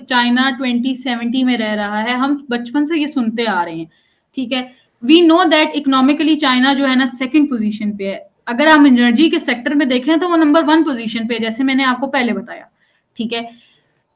China 2070 में रह रहा है, हम बचपन से ये सुनते आ रहे हैं, ठीक है। We know that economically China जो है ना सेकंड पोजीशन पे है। अगर हम एनर्जी के सेक्टर में देखें तो वो नंबर 1 पोजीशन पे है, जैसे मैंने आपको पहले बताया, ठीक है।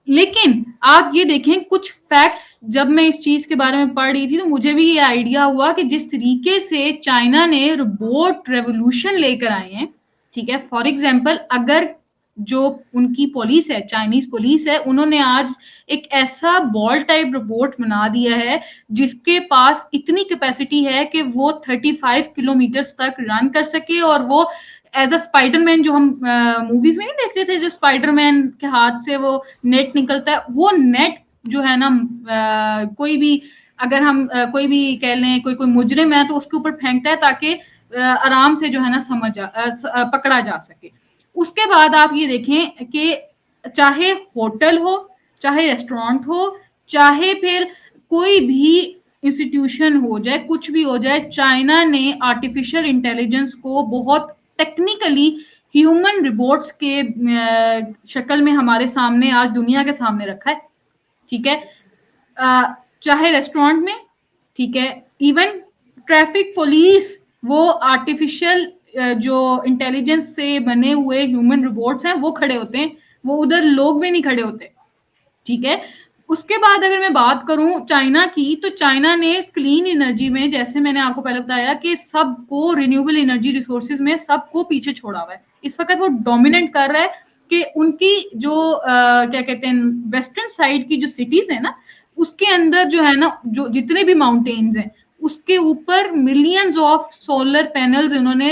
लेकिन आप ये देखें कुछ फैक्ट्स, जब मैं इस चीज के बारे में पढ़ रही थी तो मुझे भी ये आइडिया हुआ कि जिस तरीके से चाइना ने रोबोट रेवोल्यूशन लेकर आए हैं, ठीक है। फॉर एग्जाम्पल, अगर जो उनकी पुलिस है, चाइनीज पुलिस है, उन्होंने आज एक ऐसा बॉल टाइप रोबोट बना दिया है जिसके पास इतनी कैपेसिटी है कि वो 35 किलोमीटर तक रन कर सके, और वो एज अ स्पाइडरमैन, जो हम मूवीज में नहीं देखते थे, जो स्पाइडरमैन के हाथ से वो नेट निकलता है, वो नेट जो है ना कोई भी, अगर हम कोई भी कह लें कोई मुजरिम है तो उसके ऊपर फेंकता है ताकि आराम से जो है ना पकड़ा जा सके। उसके बाद आप ये देखें कि चाहे होटल हो, चाहे रेस्टोरेंट हो, चाहे फिर कोई भी इंस्टीट्यूशन हो जाए, कुछ भी हो जाए, चाइना ने आर्टिफिशियल इंटेलिजेंस को बहुत टेक्निकली ह्यूमन रोबोट्स के शक्ल में हमारे सामने, आज दुनिया के सामने रखा है, ठीक है। चाहे रेस्टोरेंट में, ठीक है, इवन ट्रैफिक पुलिस, वो आर्टिफिशियल जो इंटेलिजेंस से बने हुए ह्यूमन रोबोट्स हैं वो खड़े होते हैं, वो उधर लोग भी नहीं खड़े होते, ठीक है। उसके बाद अगर मैं बात करूं चाइना की, तो चाइना ने क्लीन एनर्जी में, जैसे मैंने आपको पहले बताया कि सबको रिन्यूएबल एनर्जी रिसोर्सेज में सबको पीछे छोड़ा हुआ है। इस वक्त वो डोमिनेट कर रहा है कि उनकी जो क्या कहते हैं, वेस्टर्न साइड की जो सिटीज है ना, उसके अंदर जो है ना, जो जितने भी माउंटेन्स हैं उसके ऊपर मिलियंस ऑफ सोलर पैनल्स इन्होंने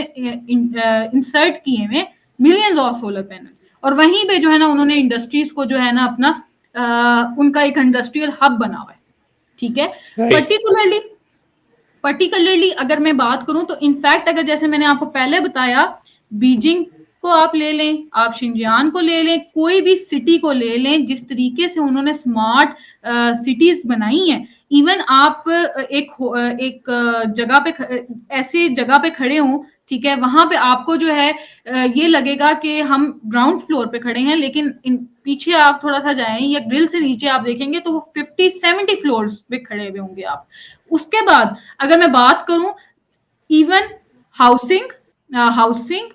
इंसर्ट किए हुए, मिलियंस ऑफ सोलर पैनल्स, और वहीं पे जो है ना उन्होंने इंडस्ट्रीज को जो है ना अपना उनका एक इंडस्ट्रियल हब बना हुआ है, ठीक है। राइट। पर्टिकुलरली अगर मैं बात करूं तो इनफैक्ट, अगर जैसे मैंने आपको पहले बताया, बीजिंग को आप ले लें, आप शिंजियान को ले लें, कोई भी सिटी को ले लें, जिस तरीके से उन्होंने स्मार्ट सिटीज बनाई हैं, इवन आप एक जगह पे, ऐसे जगह पे खड़े हों, ठीक है, वहां पे आपको जो है ये लगेगा कि हम ग्राउंड फ्लोर पे खड़े हैं, लेकिन पीछे आप थोड़ा सा जाएं या ग्रिल से नीचे आप देखेंगे तो वो 50-70 फ्लोर्स पे खड़े हुए होंगे आप। उसके बाद अगर मैं बात करूं, इवन हाउसिंग हाउसिंग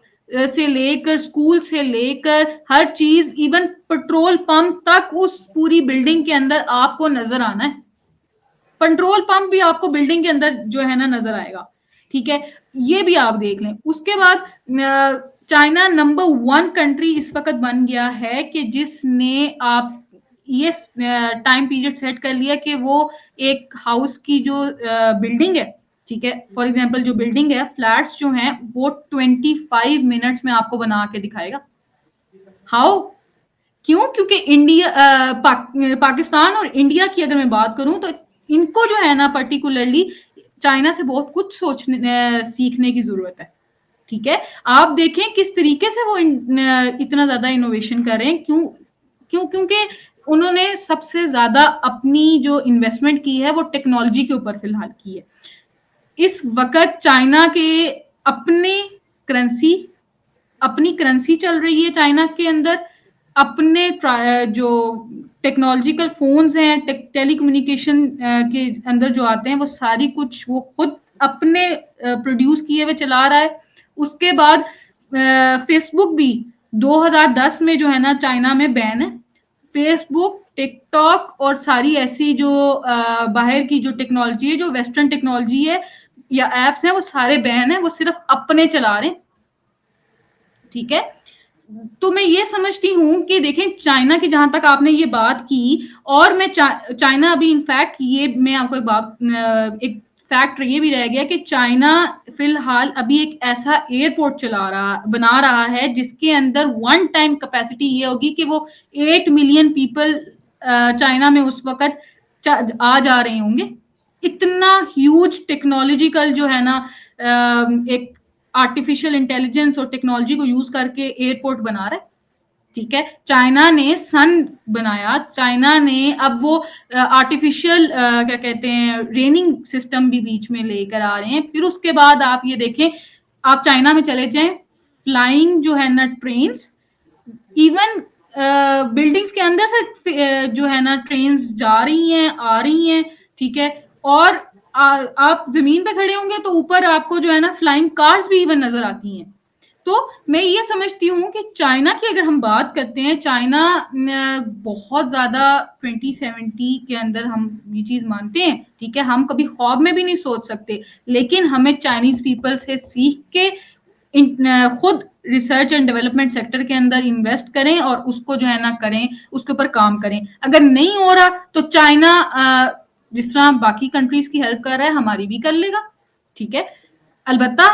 से लेकर, स्कूल से लेकर, हर चीज, इवन पेट्रोल पंप तक उस पूरी बिल्डिंग के अंदर आपको नजर आना है। पेट्रोल पंप भी आपको बिल्डिंग के अंदर जो है ना नजर आएगा, ठीक है। ये भी आप देख लें। उसके बाद चाइना नंबर 1 कंट्री इस वक्त बन गया है कि जिसने आप ये टाइम पीरियड सेट कर लिया कि वो एक हाउस की जो बिल्डिंग है, ठीक है, फॉर एग्जांपल जो बिल्डिंग है, फ्लैट्स जो हैं, वो 25 मिनट्स में आपको बना के दिखाएगा। हाउ? क्यों? क्योंकि पाकिस्तान और इंडिया की अगर मैं बात करूं तो इनको जो है ना पर्टिकुलरली चाइना से बहुत कुछ सीखने की जरूरत है, ठीक है। आप देखें किस तरीके से वो इतना ज्यादा इनोवेशन कर रहे हैं। क्योंकि उन्होंने सबसे ज्यादा अपनी जो इन्वेस्टमेंट की है वो टेक्नोलॉजी के ऊपर फिलहाल की है। इस वक्त चाइना के अपने करेंसी अपनी करेंसी चल रही है चाइना के अंदर, अपने जो टेक्नोलॉजिकल फोन्स हैं, टेलीकम्युनिकेशन के अंदर जो आते हैं, वो सारी कुछ वो खुद अपने प्रोड्यूस किए हुए चला रहा है। उसके बाद फेसबुक भी 2010 में जो है ना चाइना में बैन है। फेसबुक, टिकटॉक और सारी ऐसी जो बाहर की जो टेक्नोलॉजी है, जो वेस्टर्न टेक्नोलॉजी है या एप्स हैं, वो सारे बैन है, वो सिर्फ अपने चला रहे हैं, ठीक है। तो मैं ये समझती हूं कि देखें, चाइना की जहां तक आपने ये बात की, और मैं चाइना अभी इनफैक्ट, ये मैं आपको एक फैक्ट ये भी रह गया कि चाइना फिलहाल अभी एक ऐसा एयरपोर्ट बना रहा है जिसके अंदर वन टाइम कैपेसिटी ये होगी कि वो 8 मिलियन पीपल चाइना में उस वक्त आ जा रहे होंगे। इतना ह्यूज टेक्नोलॉजिकल जो है ना एक आर्टिफिशियल इंटेलिजेंस और टेक्नोलॉजी को यूज करके एयरपोर्ट बना रहा है, ठीक है। चाइना ने सन बनाया, चाइना ने अब वो आर्टिफिशियल क्या कहते हैं, रेनिंग सिस्टम भी बीच में लेकर आ रहे हैं। फिर उसके बाद आप ये देखें, आप चाइना में चले जाएं, फ्लाइंग जो है ना ट्रेन्स, इवन बिल्डिंग्स के अंदर से जो है ना ट्रेन्स जा रही हैं, आ रही हैं, ठीक है। और आप जमीन पे खड़े होंगे तो ऊपर आपको जो है ना फ्लाइंग कार्स भी इवन नजर आती हैं। तो मैं ये समझती हूँ कि चाइना की अगर हम बात करते हैं, चाइना बहुत ज्यादा 2070 के अंदर हम ये चीज मानते हैं, ठीक है। हम कभी ख्वाब में भी नहीं सोच सकते, लेकिन हमें चाइनीज पीपल से सीख के खुद रिसर्च एंड डेवलपमेंट सेक्टर के अंदर इन्वेस्ट करें और उसको जो है ना करें, उसके ऊपर काम करें। अगर नहीं हो रहा तो चाइना जिस तरह बाकी कंट्रीज की हेल्प कर रहा है, हमारी भी कर लेगा, ठीक है। अलबत्ता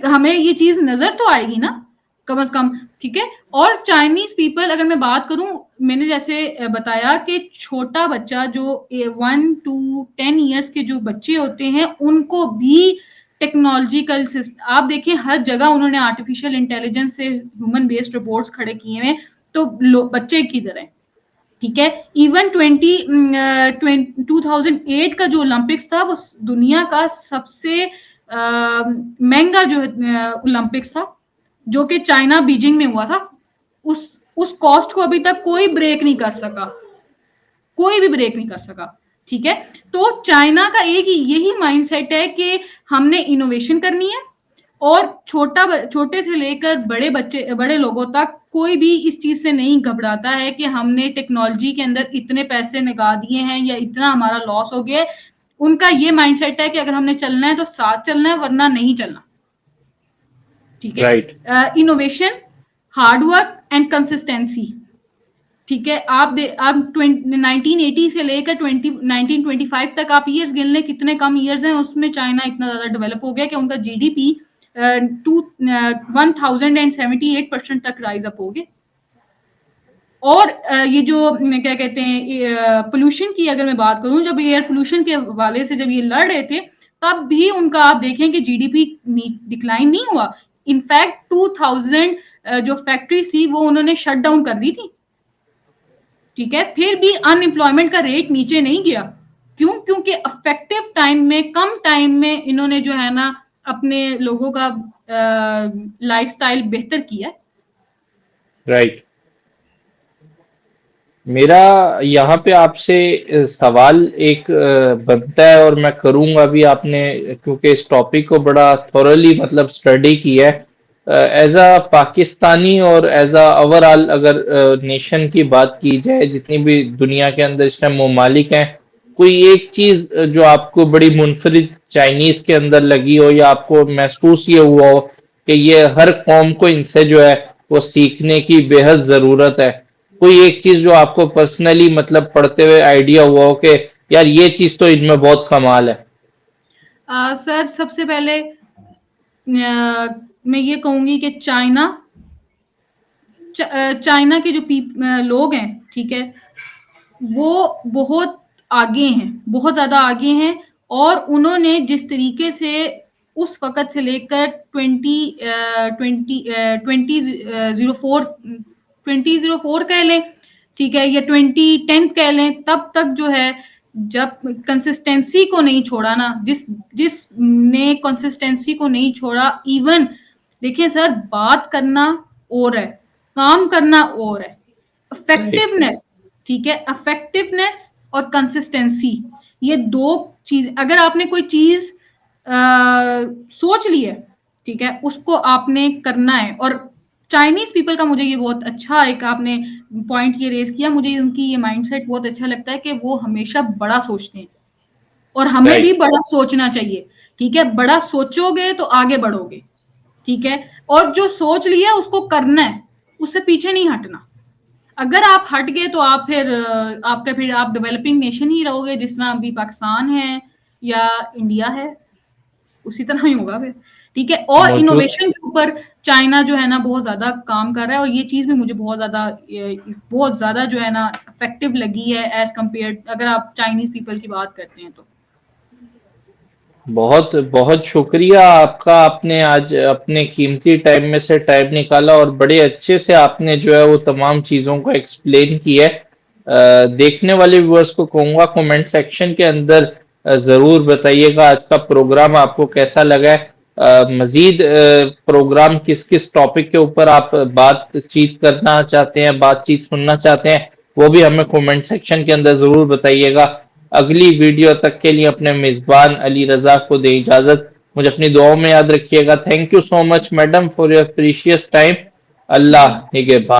हमें ये चीज नजर तो आएगी ना, कम से कम, ठीक है। और चाइनीज पीपल अगर मैं बात करूं, मैंने जैसे बताया कि छोटा बच्चा जो 1 to 10 ईयर्स के जो बच्चे होते हैं, उनको भी टेक्नोलॉजिकल सिस्टम, आप देखें हर जगह उन्होंने आर्टिफिशियल इंटेलिजेंस से ह्यूमन बेस्ड रिपोर्ट्स खड़े किए हैं, तो बच्चे किधर हैं, ठीक है। इवन 2008 का जो ओलंपिक्स था, वो दुनिया का सबसे महंगा जो ओलंपिक्स था, जो कि चाइना बीजिंग में हुआ था। उस कॉस्ट को अभी तक कोई ब्रेक नहीं कर सका, कोई भी ब्रेक नहीं कर सका, ठीक है। तो चाइना का एक ही यही माइंडसेट है कि हमने इनोवेशन करनी है, और छोटे से लेकर बड़े लोगों तक कोई भी इस चीज से नहीं घबराता है कि हमने टेक्नोलॉजी के अंदर इतने पैसे लगा दिए हैं या इतना हमारा लॉस हो गया। उनका ये माइंडसेट है कि अगर हमने चलना है तो साथ चलना है, वरना नहीं चलना, ठीक है। Right. Innovation, hard work and consistency, ठीक है। आप 1980 से लेकर 1925 तक आप ईयर्स गिन लें, कितने कम ईयर्स हैं, उसमें चाइना इतना ज्यादा डेवलप हो गया कि उनका जीडीपी 1078% तक राइज अप हो गए। और ये जो क्या कहते हैं पोल्यूशन की अगर मैं बात करूं, जब एयर पोल्यूशन के हवाले से जब ये लड़ रहे थे, तब भी उनका आप देखें कि जीडीपी डिक्लाइन नहीं हुआ। इनफैक्ट 2000 जो फैक्ट्री थी वो उन्होंने शट डाउन कर दी थी, ठीक है। फिर भी अनएम्प्लॉयमेंट का रेट नीचे नहीं गया। क्यों? क्योंकि इफेक्टिव टाइम में, कम टाइम में इन्होंने जो है ना अपने लोगों का लाइफस्टाइल बेहतर किया। राइट। मेरा यहाँ पे आपसे सवाल एक बनता है और मैं करूंगा भी। आपने क्योंकि इस टॉपिक को बड़ा थोरली मतलब स्टडी किया है, एज अ पाकिस्तानी और एज अ ओवरऑल अगर नेशन की बात की जाए, जितनी भी दुनिया के अंदर इस टाइम ममालिक हैं, कोई एक चीज जो आपको बड़ी मुनफरिद चाइनीज के अंदर लगी हो, या आपको महसूस ये हुआ हो कि ये हर कौम को इनसे जो है वो सीखने की बेहद जरूरत है, कोई एक चीज जो आपको पर्सनली मतलब पढ़ते हुए आइडिया हुआ हो कि यार ये चीज तो इनमें बहुत कमाल है? सर सबसे पहले मैं ये कहूंगी कि चाइना के जो लोग हैं, ठीक है, वो बहुत आगे हैं, बहुत ज्यादा आगे हैं। और उन्होंने जिस तरीके से उस वक्त से लेकर 2004 कह लें, ठीक है, या 2010 कह लें, तब तक जो है, जब कंसिस्टेंसी को नहीं छोड़ा ना, जिसने कंसिस्टेंसी को नहीं छोड़ा, इवन देखिए सर, बात करना और है, काम करना और है। इफेक्टिवनेस, ठीक है, इफेक्टिवनेस और कंसिस्टेंसी, ये दो चीज, अगर आपने कोई चीज सोच ली है, ठीक है, उसको आपने करना है। और चाइनीज पीपल का मुझे ये बहुत अच्छा एक आपने पॉइंट ये रेज किया, मुझे उनकी ये माइंडसेट बहुत अच्छा लगता है कि वो हमेशा बड़ा सोचते हैं, और हमें भी राइट। बड़ा सोचना चाहिए, ठीक है। बड़ा सोचोगे तो आगे बढ़ोगे, ठीक है। और जो सोच लिया उसको करना है, उससे पीछे नहीं हटना। अगर आप हट गए तो फिर आप डेवलपिंग नेशन ही रहोगे, जिस तरह अभी पाकिस्तान है या इंडिया है, उसी तरह ही होगा फिर, ठीक है। और मौजूद। इनोवेशन के ऊपर चाइना जो है ना बहुत ज्यादा काम कर रहा है, और ये चीज भी मुझे बहुत ज्यादा जो है ना इफेक्टिव लगी है एज कम्पेयर, अगर आप चाइनीज पीपल की बात करते हैं तो। बहुत बहुत शुक्रिया आपका, आपने आज अपने कीमती टाइम में से टाइम निकाला और बड़े अच्छे से आपने जो है वो तमाम चीज़ों को एक्सप्लेन किया है। देखने वाले व्यूअर्स को कहूँगा कमेंट सेक्शन के अंदर ज़रूर बताइएगा आज का प्रोग्राम आपको कैसा लगा है। मजीद प्रोग्राम किस किस टॉपिक के ऊपर आप बातचीत करना चाहते हैं, बातचीत सुनना चाहते हैं, वो भी हमें कमेंट सेक्शन के अंदर जरूर बताइएगा। अगली वीडियो तक के लिए अपने मेजबान अली रजा को दें इजाजत। मुझे अपनी दुआओं में याद रखिएगा। Thank you so much madam for your precious time. अल्लाह निगहबान।